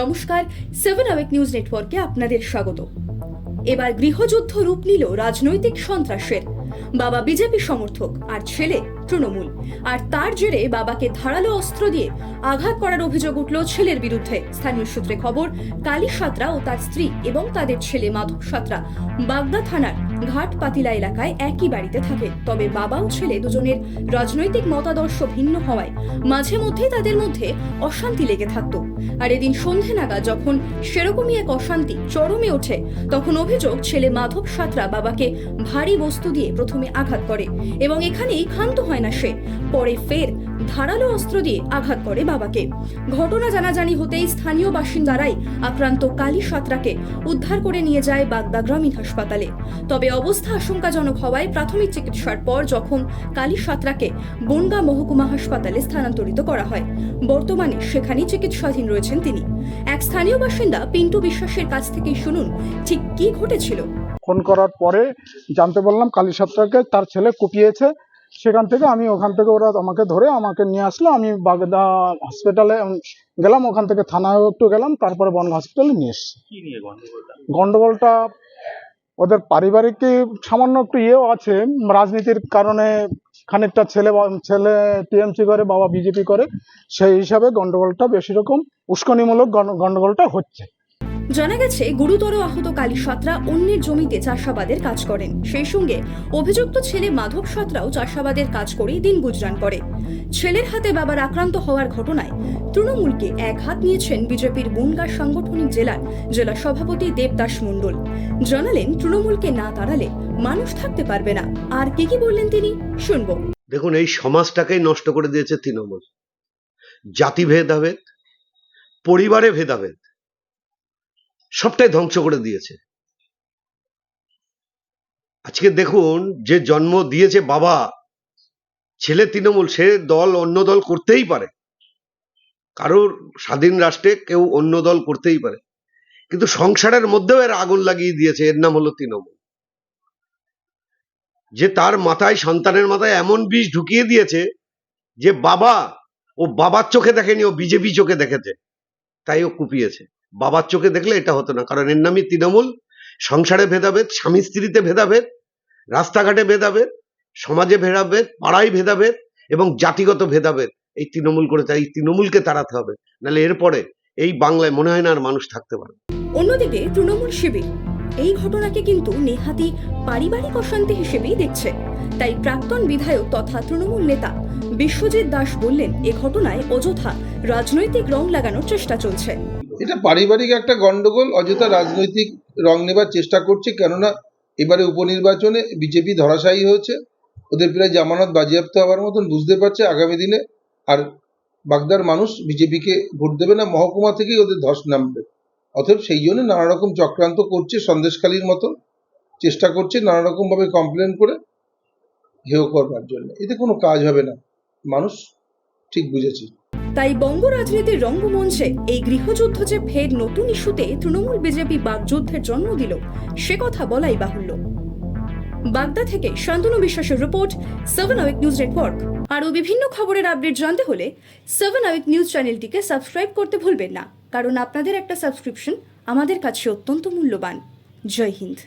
নমস্কার, 7 আওয়াক নিউজ নেটওয়ার্কে আপনাদের স্বাগত। এবার গৃহযুদ্ধ রূপ নিল রাজনৈতিক সন্ত্রাসের। বাবা বিজেপি সমর্থক আর ছেলে তৃণমূল, আর তার জেরে বাবাকে ধারালো অস্ত্র দিয়ে আঘাত করার অভিযোগ উঠল ছেলের বিরুদ্ধে। স্থানীয় সূত্রে খবর, কালী সাঁতরা ও তার স্ত্রী এবং তাদের ছেলে মাধব সাঁতরা বাগদা থানার ঘাটপাতিলা এলাকায় একই বাড়িতে থাকে। তবে বাবা ও ছেলে দুজনের রাজনৈতিক মতাদর্শ ভিন্ন হওয়ায় মাঝে মধ্যে তাদের মধ্যে অশান্তি লেগে থাকতো। আর এদিন সন্ধে নাগাদ যখন সেরকমই এক অশান্তি চরমে ওঠে, তখন অভিযোগ ছেলে মাধব সাঁতরা বাবাকে ভারী বস্তু দিয়ে প্রথমে আঘাত করে এবং এখানেই ক্ষান্ত হয় না সে। পরে ফের ধারালো অস্ত্র দিয়ে আঘাত করে বাবাকে। ঘটনা জানাজানি হতেই স্থানীয় বাসিন্দারাই আক্রান্ত কালী সাঁতরাকে উদ্ধার করে নিয়ে যায় বাগদা গ্রামীণ হাসপাতালে। তবে অবস্থা আশঙ্কাজনক হওয়ায় প্রাথমিক চিকিৎসার পর যখন কালী সাঁতরাকে বনগাঁ মহকুমা হাসপাতালে স্থানান্তরিত করা হয়, বর্তমানে সেখানেই চিকিৎসাধীন রয়েছেন তিনি। এক স্থানীয় বাসিন্দা পিন্টু বিশ্বাসের কাছ থেকেই শুনুন ঠিক কি ঘটেছিল। ফোন করার পরে জানতে পারলাম কালী সাঁতরাকে তার ছেলে কুপিয়েছে। সেখান থেকে ওখান থেকে ওরা আমাকে ধরে নিয়ে আসলো। আমি বাগদা হসপিটালে গেলাম, ওখান থেকে থানায় একটু গেলাম, তারপরে বনগাঁ হসপিটালে নিয়ে এসছি। গন্ডগোলটা ওদের পারিবারিক সামান্য একটু আছে, রাজনীতির কারণে খানিকটা ছেলে টিএমসি করে, বাবা বিজেপি করে, সেই হিসাবে গন্ডগোলটা বেশি রকম উস্কানিমূলক গন্ডগোলটা হচ্ছে। জানা গেছে, গুরুতর আহত কালী সাঁতরা অন্যের জমিতে চাষাবাদের কাজ করেন। সেই সঙ্গে অভিযুক্ত ছেলে মাধব সাঁতরাও চাষাবাদের কাজ করেই দিন গুজরান করে। ছেলের হাতে বাবার আক্রান্ত হওয়ার ঘটনায় তৃণমূলকে এক হাত নিয়েছেন বিজেপির বনগাঁ সাংগঠনিক জেলা সভাপতি দেবদাস মণ্ডল। জানালেন, তৃণমূলকে না তাড়ালে মানুষ থাকতে পারবে না। আর কি বললেন তিনি, শুনবো। দেখুন, এই সমাজটাকেই নষ্ট করে দিয়েছে তৃণমূল। জাতি ভেদাভেদ, পরিবারে ভেদাভেদ, সবটাই ধ্বংস করে দিয়েছে। আজকে দেখুন, যে জন্ম দিয়েছে বাবা, ছেলে তৃণমূল, সে দল অন্য দল করতেই পারে, কারোর স্বাধীন রাষ্ট্রে কেউ অন্য দল করতেই পারে, কিন্তু সংসারের মধ্যেও এর আগুন লাগিয়ে দিয়েছে। এর নাম হলো তৃণমূল। যে তার মাথায়, সন্তানের মাথায় এমন বিষ ঢুকিয়ে দিয়েছে যে ও বাবার চোখে দেখেনি, ও বিজেপি চোখে দেখেছে, তাই ও কুপিয়েছে। বাবার চোখে দেখলে এটা হতো না, কারণ এর নামই তৃণমূল। সংসারে ভেদাভেদ, স্বামী স্ত্রীতে ভেদাভেদ, রাস্তাঘাটে ভেদাভেদ, সমাজে ভেদাভেদ, পাড়ায় ভেদাভেদ এবং জাতিগত ভেদাভেদ এই তৃণমূল করেছে। এই তৃণমূলকে তাড়াতে হবে, নাহলে এরপরে এই বাংলায় মনে হয় না আর মানুষ থাকতে পারে। অন্যদিকে তৃণমূল শিবির এই ঘটনাকে কিন্তু নেহাতি পারিবারিক অশান্তি হিসেবেই দেখছে। তাই প্রাক্তন বিধায়ক তথা তৃণমূল নেতা বিশ্বজিৎ দাস বললেন, এ ঘটনায় অযথা রাজনৈতিক রং লাগানোর চেষ্টা চলছে। এটা পারিবারিক একটা গন্ডগোল, অযথা রাজনৈতিক রং নেবার চেষ্টা করছে। কেননা এবারে উপনির্বাচনে বিজেপি ধরাশায়ী হয়েছে, ওদের প্রায় জামানত বাজেয়াপ্ত হওয়ার মতন বুঝতে পারছে আগামী দিনে আর বাগদার মানুষ বিজেপিকে ভোট দেবে না, মহকুমা থেকেই ওদের ধস নামবে। অতএব সেই জন্য নানা রকম চক্রান্ত করছে, সন্দেশখালীর মতন চেষ্টা করছে নানা রকম ভাবে কমপ্লেন করে হেয় করবার জন্য। এতে কোনো কাজ হবে না, মানুষ ঠিক বুঝেছে। তাই বঙ্গ রাজনীতির রঙ্গমঞ্চে এই গৃহযুদ্ধ যে ফের নতুন ইস্যুতে তৃণমূল বিজেপি বাগযুদ্ধের জন্ম দিল, সে কথা বলাই বাহুল্য। বাগদা থেকে শান্তনু বিশ্বাসের রিপোর্ট, 7 আওয়াক নিউজ নেটওয়ার্ক। আরও বিভিন্ন খবরের আপডেট জানতে হলে 7 আওয়াক নিউজ চ্যানেলটিকে সাবস্ক্রাইব করতে ভুলবেন না, কারণ আপনাদের একটা সাবস্ক্রিপশন আমাদের কাছে অত্যন্ত মূল্যবান। জয় হিন্দ।